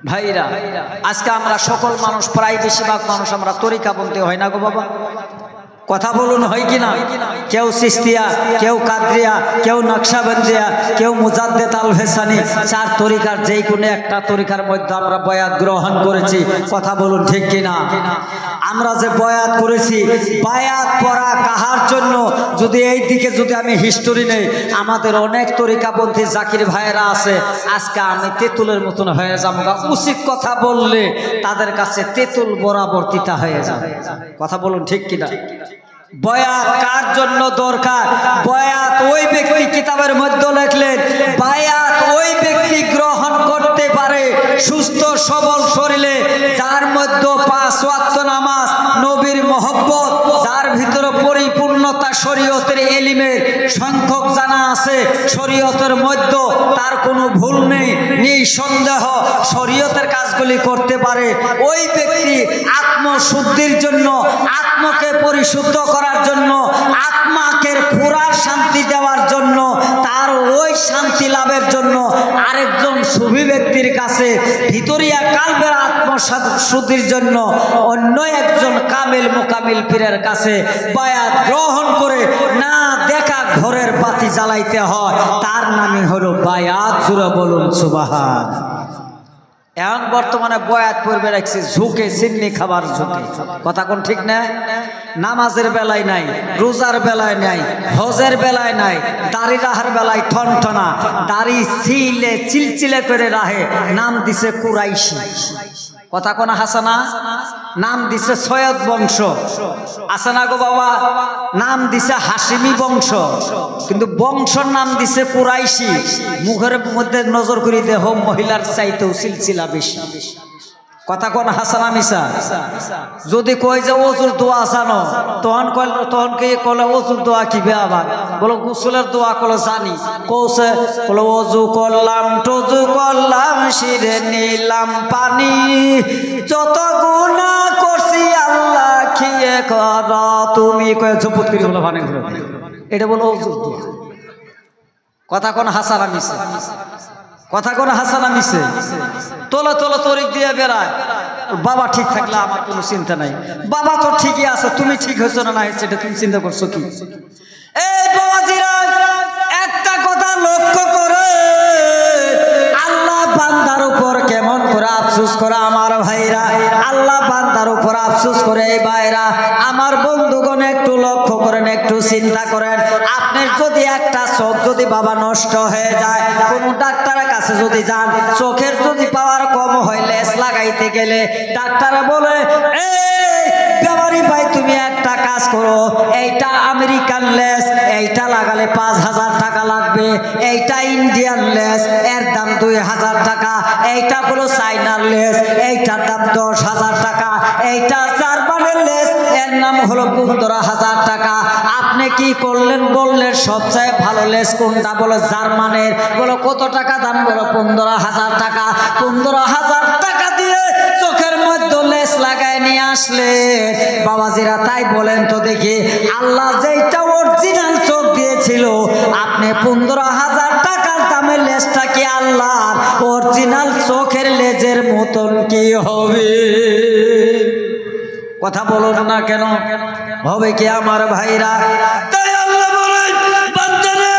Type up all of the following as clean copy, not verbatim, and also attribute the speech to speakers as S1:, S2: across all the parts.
S1: ভাইরা আজকে আমরা সকল মানুষ প্রায় বেশিরভাগ মানুষ আমরা তরিকাপন্থী হয় না গো বাবা, কথা বলুন হয় কি না? কেউ সিস্তিয়া, কেউ কাদরিয়া, কেউ নকশাবন্দিয়া, কেউ মুজাদ্দেদ আল ভেসানি, চার তরিকার যেই কোনো একটা তরিকার মধ্যে আমরা বয়াত গ্রহণ করেছি, কথা বলুন ঠিক কি না? আমরা যে বয়াত করেছি, বয়াত পড়া কাহার জন্য? যদি এই দিকে যদি আমি হিস্টোরি নেই, আমাদের অনেক তরিকাপন্থী জাকির ভাইয়েরা আছে, আজকে আমি তেঁতুলের মতন হয়ে যাবো, উচিত কথা বললে তাদের কাছে তেঁতুল বরাবর তিতা হয়ে যাবে, কথা বলুন ঠিক কিনা? বয়াত কার জন্য দরকার? বয়াত ওই ব্যক্তি কিতাবের মধ্যে লেখলেন, বয়াত ওই ব্যক্তি গ্রহণ করতে পারে সুস্থ সবল শরীরে, যার মধ্যে 5 ওয়াক্ত নামাজ, নবীর মহব্বত, যার ভিতরে পরিপূর্ণতা শরীয়তের এলিমের সংখ্যক জানা আছে, শরীয়তের মধ্যে তার কোনো ভুল নেই, নিঃসন্দেহ শরীয়তের কাজগুলি করতে পারে। ওই ব্যক্তি আত্মশুদ্ধির জন্য, আত্মকে পরিশুদ্ধ করার জন্য, আত্মাকে পুরা শান্তি দেওয়ার জন্য, তার ওই শান্তি লাভের জন্য আরেকজন সুফি ব্যক্তির কাছে, ভিতরিয়া কালবের আত্মশুদ্ধির জন্য অন্য একজন কামিল মুকামিল পীরের কাছে বায়াত গ্রহণ করে না দেখা ঘরের বাতি জ্বালাইতে হয়, তার নামই হলো বায়াত। জুড়ে বলুন সুবহান। এখন বর্তমানে বয়াত পড়বে রাখছে ঝুঁকে, চিন্নি খাবার ঝুঁকে, কথা কোন ঠিক না? নামাজের বেলায় নাই, রোজার বেলায় নাই, হজের বেলায় নাই, দাড়ি রাহার বেলায় ঠনঠনা, দাড়ি ছিলে চিলচিলে করে রাহে, নাম দিছে কুরাইশি, কথা কোন হাসানা? নাম দিছে সৈয়দ বংশ, আসানা গো বাবা, নাম দিছে হাসিমি বংশ, কিন্তু বংশর নাম দিছে কুরাইশি। মুখের মধ্যে নজর করি দেহ মহিলার চাইতেও সিলসিলা বেশি, কথা কোন হাসানা মিশা? যদি কই যে ওজুর দোয়া জানো, তখন কে কলে ওজুর দোয়া কি বে? আবার বলো গোসলের দোয়া কলে জানি, কৌছে বলো ওজু করলাম, টজু করলাম, শিরে নিলাম পানি, যত গুনাহ করছি আল্লাহ খিয়ে কর তুমি, কয়ে ঝুপুত করি বলো পানি ঘুরে, এটা বলো ওজুর দোয়া, কথা কোন হাসানা মিশে? কথা কোন হাসানা মিশে? তোলো তোলো তরিক দিয়ে বেড়ায়, বাবা ঠিক থাকলে আমার কোনো চিন্তা নাই, বাবা তো ঠিকই আছে, তুমি ঠিক হয়েছো না হয়েছে এটা তুমি চিন্তা করছো কি? এই বাবাজিরা একটা কথা লক্ষ্য করে, আল্লাহ বান্দার উপর কেমন করে আফসোস করে আমার ভাইরা, আল্লাহ বান্দার উপর আফসোস করে। এই ভাইরা আমার বন্ধুগণ একটু লক্ষ্য করেন, একটু চিন্তা করেন, আপনার যদি একটা চোখ যদি বাবা নষ্ট হয়ে যায়, কোনো ডাক্তারের কাছে যদি যান, চোখের যদি পাওয়ার কম হয়, লেন্স লাগাইতে গেলে ডাক্তারে বলে, এই বেমারি ভাই তুমি একটা কাজ করো, এইটা আমেরিকান লেন্স, এইটা লাগালে 5000 টাকা লাগবে, এইটা ইন্ডিয়ান লেন্স, এর দাম 2000 টাকা, এইটা হলো চাইনার লেন্স, এইটার দাম 10,000 টাকা, এইটা জার্মানের লেন্স, এর নাম হলো 15,000 টাকা। আপনি কি করলেন? বললেন সবচেয়ে ভালো লেন্স কোনটা? বলো জার্মানের। বলো কত টাকা দাম? বলো 15,000 টাকা। 15,000 টাকা দিয়ে চোখের মধ্যে লেন্স লাগায় নিয়ে আসলে বাবাজিরা, তাই বলেন তো দেখি, আল্লাহ যেটা অরিজিনাল চোখ দিয়েছিল, আপনি 15,000 টাকার দামের লেন্সটা কি আল্লাহর অরিজিনাল চোখের লেজের মতন কি হবে? কথা বলুন না কেন? হবে কি আমার ভাইরা? তাই আল্লাহ বলেন, বান্দারে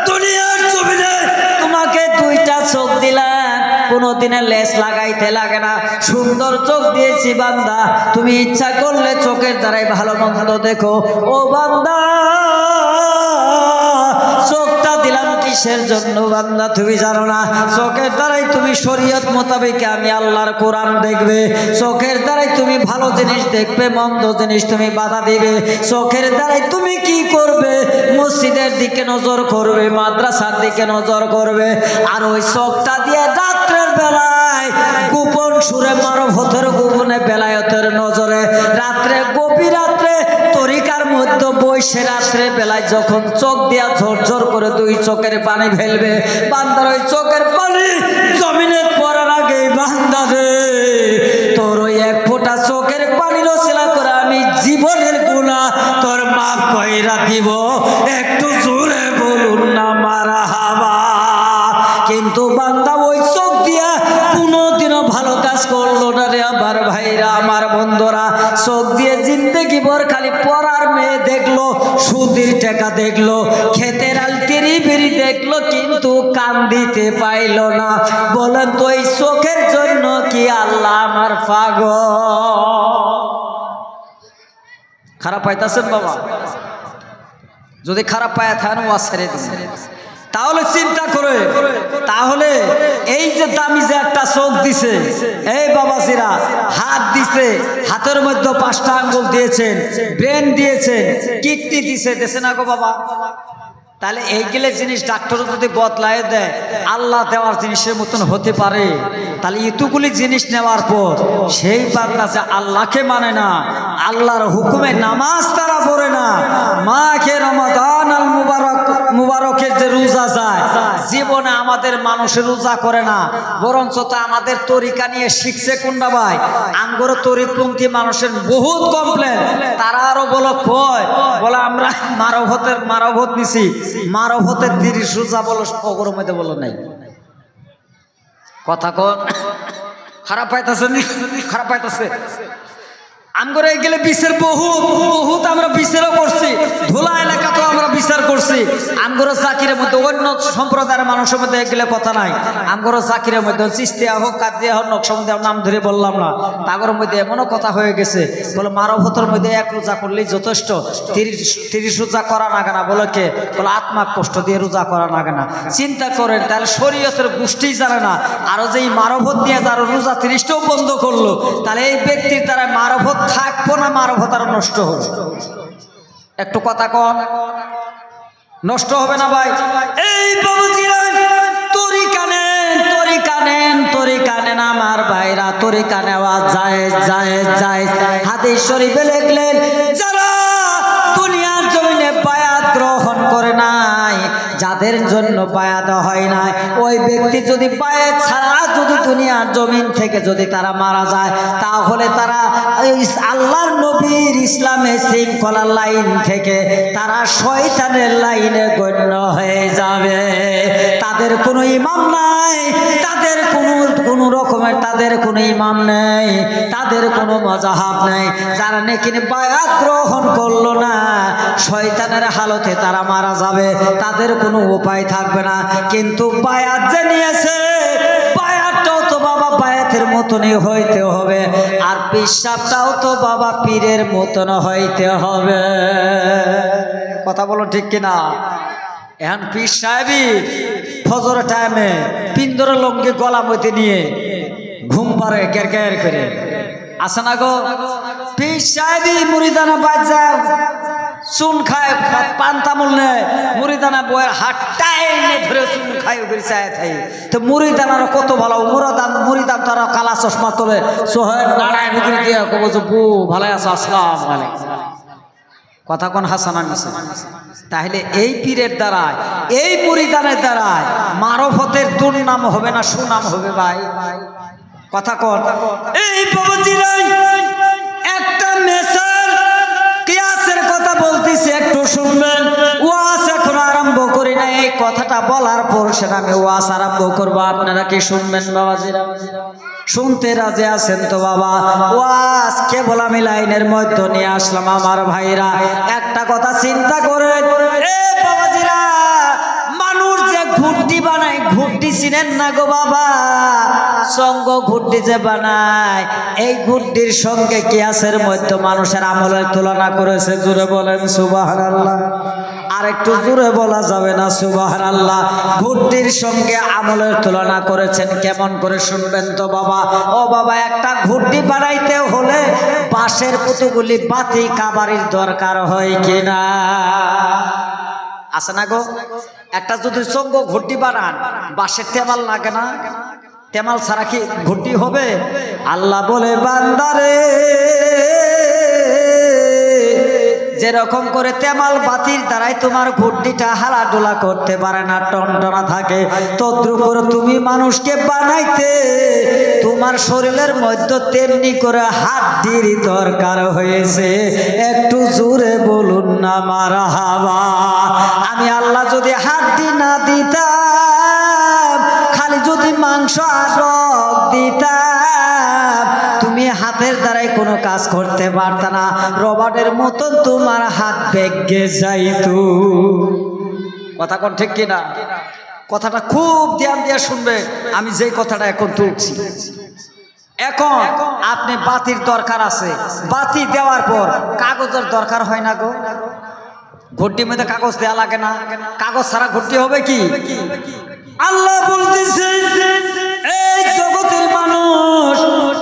S1: দুনিয়ার জমিনে তোমাকে 2টা চোখ দিলাম, কোনোদিনে লেন্স লাগাইতে লাগে না, সুন্দর চোখ দিয়েছি বান্দা, তুমি ইচ্ছা করলে চোখের দ্বারাই ভালো মন্দ দেখো। ও বান্দা, চোখটা দিলাম কিসের জন্য বান্দা তুমি জানো না? চোখের দ্বারাই তুমি শরীয়ত মোতাবেক আমি আল্লাহর কোরআন দেখবে, চোখের দ্বারাই তুমি ভালো জিনিস দেখবে, মন্দ জিনিস তুমি বাধা দিবে, চোখের দ্বারাই তুমি কি করবে? মসজিদের দিকে নজর করবে, মাদ্রাসার দিকে নজর করবে, আর ওই চোখটা দিয়ে রাত্রের বেলায় গোপন সুরে মারফতের গোপনে বেলায়তের নজরে, রাত্রে গভীর রাত্রে তরিকার মধ্যে বসে রাত্রে বেলায় যখন চোখ দিয়া ঝরঝর করে 2 চোখের পানি ফেলবে, বান্দার ওই চোখের পানি জমিনে পড়ার আগে বান্দা রে, তোর ওই 1 ফোঁটা চোখের পানির ওসিলা করে আমি জীবনের গুনাহ তোর মাফ কইরা দিব। একটু জোরে বলুন না মারহাবা। কিন্তু বান্দা ওই চোখ দিয়া ভাইরা আমার বন্ধুরা, চোখ দিয়ে জিন্দেগি ভর খালি পড়ার মেয়ে দেখলো, সুদের টাকা দেখলো, ক্ষেতের আলতেরি বেরি দেখলো, কিন্তু কান দিতে পাইল না। বলেন তো এই চোখের জন্য কি আল্লাহ আমার পাগল? খারাপ পাইতাছেন বাবা? যদি খারাপ পায় থাকেন ওয়াজ ছেড়ে দিন। তাহলে চিন্তা করে, তাহলে এই যে দামি যে একটা চোখ দিছে, এই বাবাজিরা হাত দিছে, হাতের মধ্যে 5টা আঙ্গুল দিয়েছেন, ব্রেন দিয়েছেন, কিডনি দিছে, দেশে না গো বাবা? তাহলে এইগুলো জিনিস ডাক্তার যদি বদলায় দেয়, আল্লাহ দেওয়ার জিনিসের মতন হতে পারে? তাহলে এতগুলি জিনিস নেওয়ার পর সেই বান্দা যে আল্লাহকে মানে না, আল্লাহর হুকুমে নামাজ তারা পড়ে না, মাকে রমাদান আল মুবারকের যে রোজা যায়, জীবনে আমাদের মানুষের রোজা করে না, বরঞ্চ তো আমাদের তরিকা নিয়ে শিখছে কোনটা ভাই? আমগর তরিকপন্থী মানুষের বহুত কমপ্লেন, তারা আরো বলে আমরা মারভত নিছি, মারভতের 30 রোজা বলো পগর মধ্যে বলো নাই। কথা কন খারাপ পাইতেছে, খারাপ পাইতেছে। আমরা গেলে বিচার বহুত আমরা বিচারও করছি, ধুলা এলাকাতেও আমরা বিচার করছি। আমগর জাকিরের মধ্যে অন্য সম্প্রদায়ের মানুষের মধ্যে গেলে কথা নাই। আমগর জাকিরের মধ্যে চিস্তিয়া হোক, কাদিয়া হোক, নকশবন্দি নাম ধরে বললাম না, তাগর মধ্যে এমনও কথা হয়ে গেছে, বলে মারভতের মধ্যে 1 রোজা করলেই যথেষ্ট, 30 রোজা করা না কেনা? বলে কে? বলে আত্মা কষ্ট দিয়ে রোজা করা না কেনা? চিন্তা করেন, তাহলে শরীয়তের গোষ্ঠী জানে না, আরো যে এই মারভত নিয়ে যারা রোজা 30টাও বন্ধ করলো, তাহলে এই ব্যক্তির দ্বারা মারভত থাকবো না, মারভত আরো নষ্ট হবে। একটু কথা কন, নষ্ট হবে না ভাই? এই তরিকা নেন আমার ভাইরা, তরিকা নেওয়া যায়। হাদিস শরীফে লিখলেন, যারা দুনিয়ার জমিনে বায়াত গ্রহণ করে নাই, যাদের জন্য বায়াত হয় নাই, ওই ব্যক্তি যদি বায়াত ছাড়া যদি দুনিয়ার জমিন থেকে যদি তারা মারা যায়, তাহলে তারা আল্লাহর নবীর ইসলামের শৃঙ্খলার লাইন থেকে তারা শয়তানের লাইনে গণ্য হয়ে যাবে। তাদের কোনো ইমাম নাই, তাদের কোনো রকমের তাদের কোনো ইমাম নেই, তাদের কোনো মাযহাব নেই। যারা নাকি বায়াত গ্রহণ করলো না, শয়তানের হালতে তারা মারা যাবে, তাদের কোনো উপায় থাকবে না। কিন্তু বায়াত যে নিয়েছে, বায়াতটাও তো বাবা বায়াতের মতনই হইতে হবে, আর পেশাবটাও তো বাবা পীরের মতন হইতে হবে। কথা বলো ঠিক কিনা? এখন পীর সাহেবই ফজর টাইমে পিন্দর লঙ্গি গলা মধ্যে নিয়ে ঘুম পারে কের করে, আসে না গো? পীর সাহেবই মুরিদানা বাজা চুন খায়, পান তামুল নেয়, মুড়িদানা বইয়ের হাটটাই ধরে চুন খায় চায় থাই। তো মুড়িদানার কত ভালো, মুড়িদান তারা কালা চশমা তোলে, সোহের নাড়ায় বিক্রি দিয়ে কবো যে বু ভালো আছো, আসসালাম আলাইকুম। কথা কোন হাসান আনছে? তাহলে এই পীরের দ্বারায়, এই মুরিদানের দ্বারায় মারফতের দুর্নাম হবে না সুনাম হবে ভাই? কথা কোন? এই বাবাজিরাই একটা মেসেজ কিয়াসের কথা বলতেছি, একটু শুনবেন। ওয়াজ এখন আরম্ভ করি না, এই কথাটা বলার পর সেটা আমি ওয়াজ আরম্ভ করবো, আপনারা কি শুনবেন বাবাজিরা? শুনতে রাজি আছেন তো বাবা? ওয়াজ কেবল আমি লাইনের মধ্যে নিয়ে আসলাম আমার ভাইরা। একটা কথা চিন্তা করেন, এ বাবাজিরা, মানুষ যে ঘুরটি বানায়, ঘুরটি চিনেন না গো বাবা? সঙ্গ ঘুরটি যে বানায়, এই ঘুরটির সঙ্গে কিয়াসের মধ্যে মানুষের আমলের তুলনা করেছে। জোরে বলেন সুবহানাল্লাহ। আর একটু জোরে বলা যাবে না সুবহানাল্লাহ? ঘুরটির সঙ্গে আমলের তুলনা করেছেন। কেমন করে শুনবেন তো বাবা? ও বাবা, একটা ঘুরটি বানাইতে হলে বাঁশের কতগুলি বাতি কাবারির দরকার হয় কিনা? আছে না গো? একটা যদি সঙ্গ ঘুরটি বানান, বাঁশের তেমাল লাগে না? তেমাল ছাড়া কি ঘুরটি হবে? আল্লাহ বলে, বান্দারে, যেরকম করে তেমাল বাতির দ্বারাই তোমার ঘুরটিটা হালাডোলা করতে পারে না, টনটনা থাকে, তদ্রুপ করে তুমি মানুষকে বানাইতে তোমার শরীরের মধ্যে তেমনি করে হাড্ডির দরকার হয়েছে। একটু জোরে বলুন না মারহাবা। আমি আল্লাহ যদি হাড্ডি না দিতাম, খালি যদি মাংস আর রগ দিতাম, তুমি তুমি হাতের দ্বারাই কোনো কাজ করতে পারতা না, রবার্টের মতন তোমার হাত ভেঙে যাইতো। কথা কোন ঠিক কিনা? কথাটা খুব ধ্যান দিয়ে শুনবে। আমি যেই কথাটা এখন তুলছি, এখন আপনি বাতির দরকার আছে, বাতি দেওয়ার পর কাগজের দরকার হয় না গো? ঘুট্টির মধ্যে কাগজ দেওয়া লাগে না? কাগজ ছাড়া ঘুট্টি হবে কি? আল্লাহ বলতেছে এই জগতের মানুষ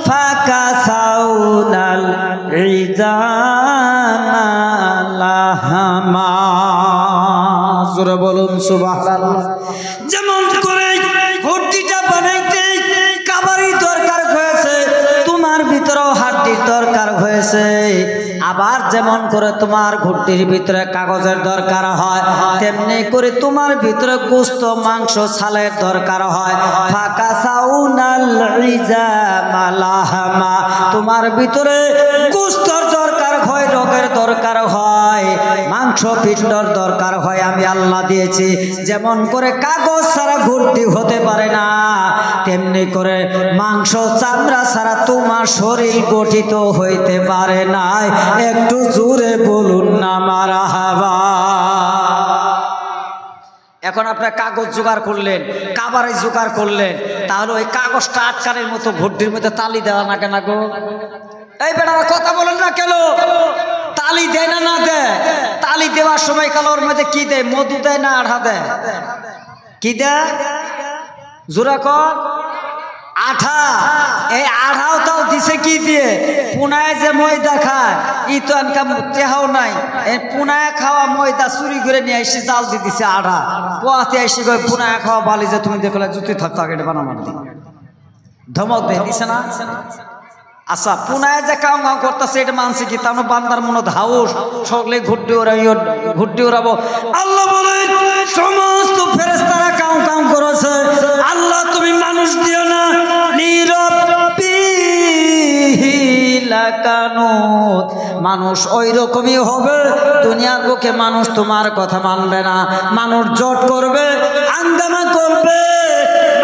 S1: ফাকা সাউনাল ইজামালাহামা, জোরে বলুন সুবহানাল্লাহ। যেমন করে ঘুট্টিটা বানাইতে কাবারির দরকার হয়েছে, তোমার ভিতরেও হাড্ডির দরকার হয়েছে। আবার যেমন করে তোমার ঘুট্টির ভিতরে কাগজের দরকার হয়, তেমনি করে তোমার ভিতরে গোশত মাংস ছালের দরকার হয়। ফাকা সাউনাল ইজামালাহামা, তোমার ভিতরে গোশতর দরকার হয়, রোগের দরকার হয়, মাংস পিণ্ডর দরকার হয়। আমি আল্লাহ দিয়েছি। যেমন করে কাগজ ছাড়া ঘুট্টি হতে পারে না, তেমনি করে মাংস চামড়া ছাড়া তোমার শরীর গঠিত হইতে পারে না। একটু জোরে বলুন না মারহাবা। এখন আপনার কাগজ জোগাড় করলেন, কাবারে জোগাড় করলেন, তাহলে ওই কাগজটা আটকানের মতো ঘুট্টির মধ্যে তালি দেওয়া না কেন গো? এই বেটারা কথা বলেন না কেন? তালি দেয় না? না দেয়? তালি দেওয়ার সময় কালোর মধ্যে কি দেয়? মধু দেয় না আঠা দেয়? কি দেয়? জোরা কর। আঠা। এই আঠাও তাও দিছে কি দিয়ে? পুনায় যে ময়দা খায়, ই তো আনকাম চেহাও নাই, এই পুনায় খাওয়া ময়দা চুরি করে নিয়ে এসে জাল দিয়ে দিছে আঠা। পোয়াতে এসে গিয়ে পুনায় খাওয়া বালি যে তুমি দেখলে জুতি থাকতো আগে বানাবার ধমক দেয় দিছে না? আচ্ছা, পুনায় যে কাম কাম করতেছে এটা মানছে কি? তার বান্দার মনে ধাউস সকলে ঘুরতে ওরাবো। আল্লাহ বলে সমস্ত ফেরেশতারা কাম কাম করেছে। আল্লাহ তুমি মানুষ দিও না, মানুষ ওই রকমই হবে। দুনিয়ার বুকে মানুষ তোমার কথা মানবে না, মানুষ জট করবে, আঙ্গামা করবে,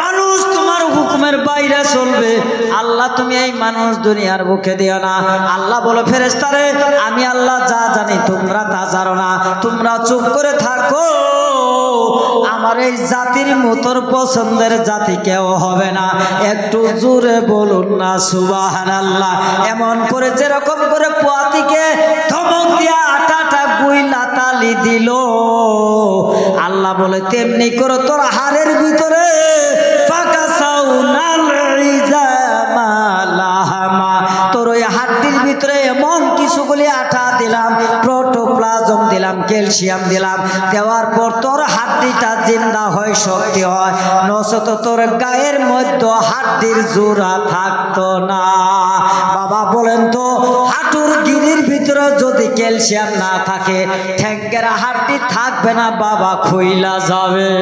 S1: মানুষ তোমার হুকুমের বাইরে চলবে। আল্লাহ তুমি এই মানুষ দুনিয়ার বুকে দিও না। আল্লাহ বলো ফেরেশতারে আমি আল্লাহ যা জানি তোমরা তা জানো না, তোমরা চুপ করে থাকো। আমার এই জাতির মতোর পছন্দের জাতি কেউ হবে না। একটু জোরে বলুন না সুবহানাল্লাহ। এমন করে যেরকম করে পোয়াতিকে ধমক দিয়া আটাটা গুইলা তালি দিল, আল্লাহ বলে তেমনি করে তোর হাড়ের ভিতরে ফাকা সাউনাল ইজামালাহামা, তোর ওই হাড্ডির ভিতরে এমন কিছুগুলি আঠা দিলাম, প্রোটোপ্লাজম দিলাম, ক্যালসিয়াম দিলাম, দেওয়ার পর তোর হাড্ডিটা জিন্দা হয়, শক্তি হয়। নচেত তোর গায়ের মধ্যে হাড্ডির জোড়া থাকতো না। বাবা বলেন তো, হাঁটুর গিরির ভিতরে যদি ক্যালসিয়াম না থাকে, ঠ্যাঙ্গের হাড্ডি থাকবে না বাবা, খুইলা যাবে।